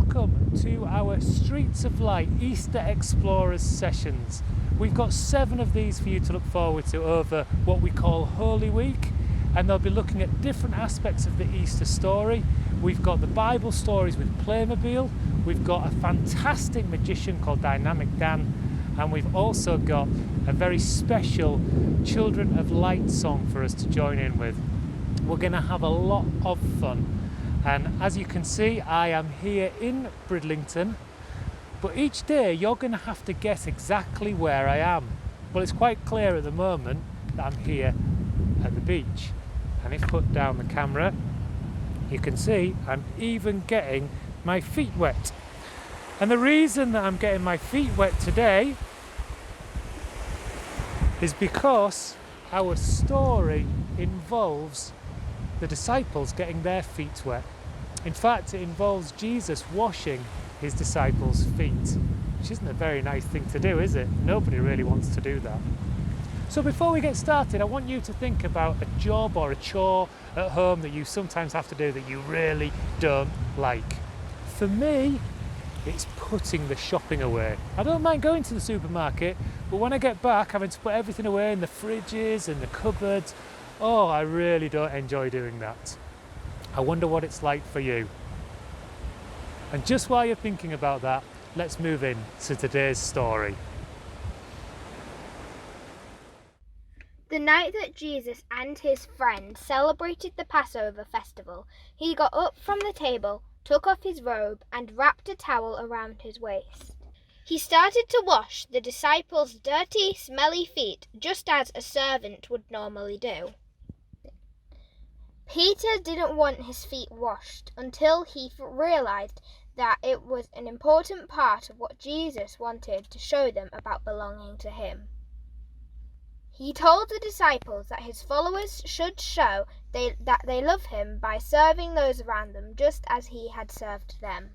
welcome to our Streets of Light Easter Explorers sessions. We've got 7 of these for you to look forward to over what we call Holy Week, and they'll be looking at different aspects of the Easter story. We've got the Bible stories with Playmobil, we've got a fantastic magician called Dynamic Dan, and we've also got a very special Children of Light song for us to join in with. We're going to have a lot of fun. And as you can see, I am here in Bridlington, but each day you're going to have to guess exactly where I am. Well, it's quite clear at the moment that I'm here at the beach. And if I put down the camera, you can see I'm even getting my feet wet. And the reason that I'm getting my feet wet today is because our story involves the disciples getting their feet wet. In fact, it involves Jesus washing his disciples' feet, which isn't a very nice thing to do, is it? Nobody really wants to do that. So before we get started, I want you to think about a job or a chore at home that you sometimes have to do that you really don't like. For me, it's putting the shopping away. I don't mind going to the supermarket, but when I get back having to put everything away in the fridges and the cupboards, oh, I really don't enjoy doing that. I wonder what it's like for you. And just while you're thinking about that, let's move in to today's story. The night that Jesus and his friends celebrated the Passover festival, he got up from the table, took off his robe, and wrapped a towel around his waist. He started to wash the disciples' dirty, smelly feet, just as a servant would normally do. Peter didn't want his feet washed until he realized that it was an important part of what Jesus wanted to show them about belonging to him. He told the disciples that his followers should show that they love him by serving those around them just as he had served them.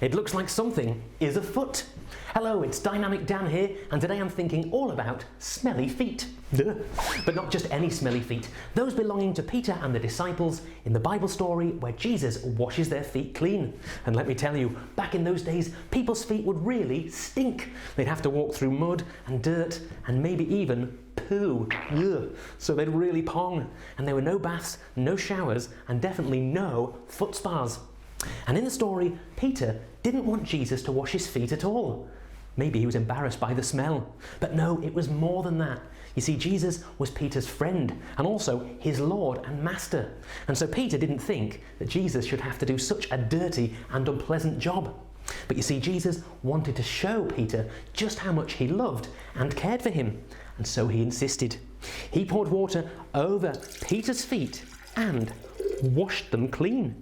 It looks like something is afoot. Hello, it's Dynamic Dan here, and today I'm thinking all about smelly feet. But not just any smelly feet, those belonging to Peter and the disciples in the Bible story where Jesus washes their feet clean. And let me tell you, back in those days, people's feet would really stink. They'd have to walk through mud and dirt and maybe even poo. Ugh. So they'd really pong. And there were no baths, no showers, and definitely no foot spas. And in the story, Peter didn't want Jesus to wash his feet at all. Maybe he was embarrassed by the smell. But no, it was more than that. You see, Jesus was Peter's friend and also his Lord and Master. And so Peter didn't think that Jesus should have to do such a dirty and unpleasant job. But you see, Jesus wanted to show Peter just how much he loved and cared for him. And so he insisted. He poured water over Peter's feet and washed them clean.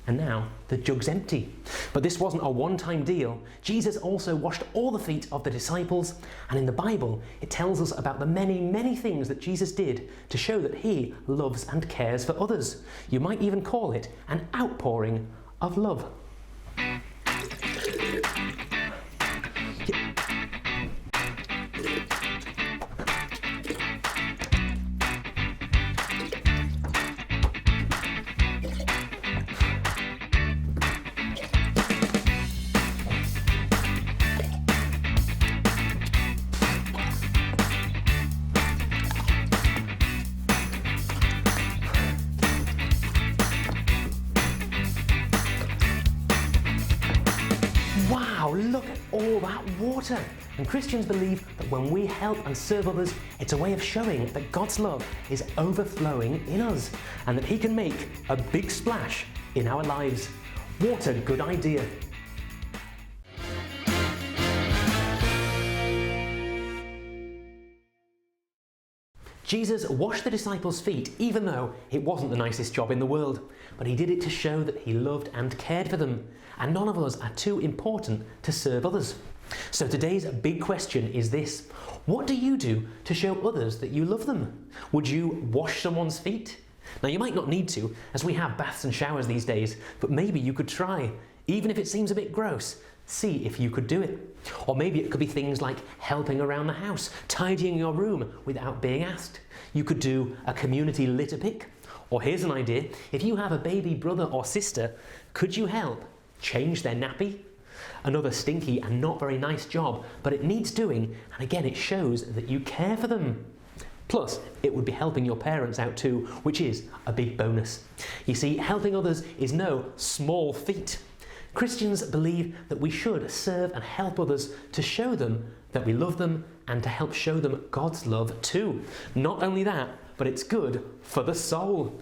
And now the jug's empty. But this wasn't a one-time deal. Jesus also washed all the feet of the disciples, and in the Bible it tells us about the many, many things that Jesus did to show that he loves and cares for others. You might even call it an outpouring of love. Wow, look at all that water! And Christians believe that when we help and serve others, it's a way of showing that God's love is overflowing in us and that he can make a big splash in our lives. What a good idea! Jesus washed the disciples' feet even though it wasn't the nicest job in the world, but he did it to show that he loved and cared for them, and none of us are too important to serve others. So today's big question is this: what do you do to show others that you love them? Would you wash someone's feet? Now, you might not need to, as we have baths and showers these days, but maybe you could try. Even if it seems a bit gross, See if you could do it. Or maybe it could be things like helping around the house, tidying your room without being asked. You could do a community litter pick. Or here's an idea, if you have a baby brother or sister, could you help change their nappy? Another stinky and not very nice job, but it needs doing, and again it shows that you care for them. Plus, it would be helping your parents out too, which is a big bonus. You see, helping others is no small feat. Christians believe that we should serve and help others to show them that we love them and to help show them God's love too. Not only that, but it's good for the soul.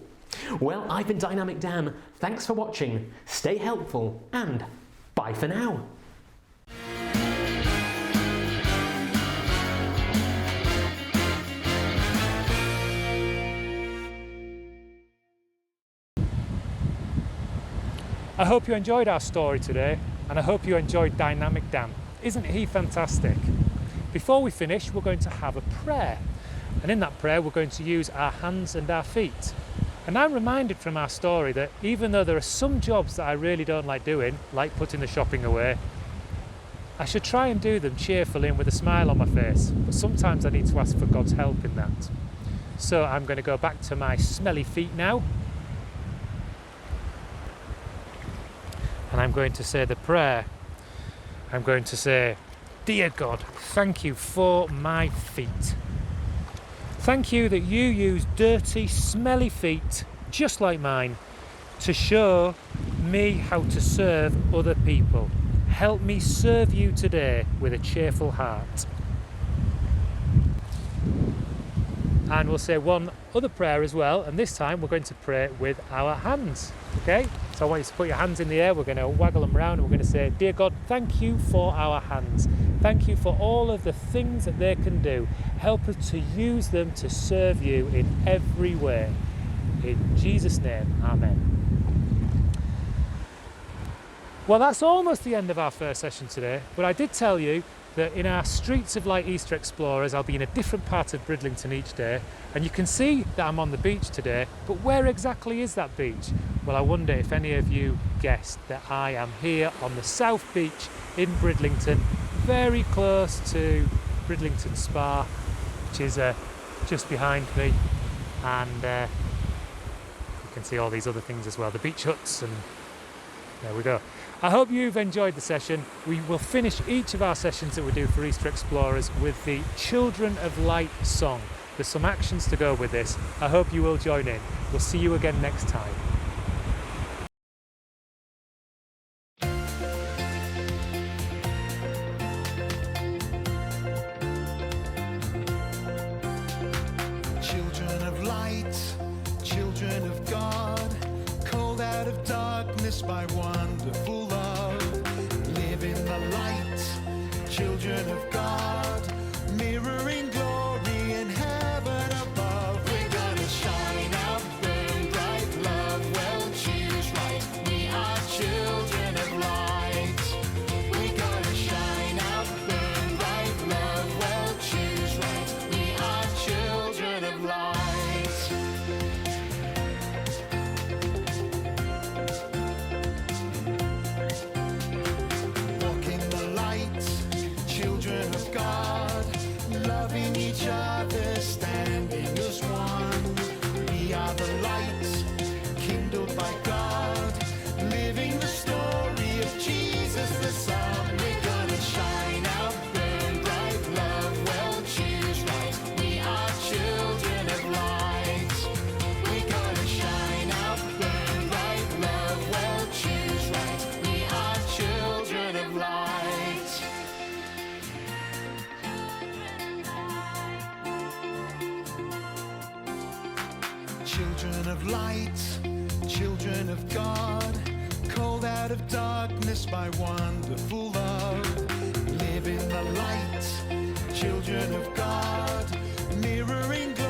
Well, I've been Dynamic Dan. Thanks for watching. Stay helpful and bye for now. I hope you enjoyed our story today, and I hope you enjoyed Dynamic Dan. Isn't he fantastic? Before we finish, we're going to have a prayer. And in that prayer, we're going to use our hands and our feet. And I'm reminded from our story that even though there are some jobs that I really don't like doing, like putting the shopping away, I should try and do them cheerfully and with a smile on my face. But sometimes I need to ask for God's help in that. So I'm going to go back to my smelly feet now. And I'm going to say the prayer. I'm going to say, "Dear God, thank you for my feet. Thank you that you use dirty, smelly feet, just like mine, to show me how to serve other people. Help me serve you today with a cheerful heart." And we'll say one other prayer as well, and this time we're going to pray with our hands. Okay? So I want you to put your hands in the air, we're going to waggle them around, and we're going to say, "Dear God, thank you for our hands. Thank you for all of the things that they can do. Help us to use them to serve you in every way. In Jesus' name, amen." Well, that's almost the end of our first session today, but I did tell you that in our Streets of Light Easter Explorers, I'll be in a different part of Bridlington each day, and you can see that I'm on the beach today, but where exactly is that beach? Well, I wonder if any of you guessed that I am here on the South Beach in Bridlington, very close to Bridlington Spa, which is just behind me, and you can see all these other things as well, the beach huts, and there we go. I hope you've enjoyed the session. We will finish each of our sessions that we do for Easter Explorers with the Children of Light song. There's some actions to go with this. I hope you will join in. We'll see you again next time. Children of light, children of God, called out of darkness by wonderful love. Live in the light, children of God, mirroring glory in heaven above. We're gonna shine out, burn bright, love well, choose right. We are children of light. We're gonna shine out, burn bright, love well, choose right. We are children of light. Children of God, loving each other, standing as one. We are the light, kindled by God, living the story of Jesus the Son. We're gonna shine out, burn bright, love well, choose right. We are children of light. We're gonna shine out, burn bright, love well, choose right. We are children of light. Children of light, children of God, called out of darkness by wonderful love. Live in the light, children of God, mirroring glory.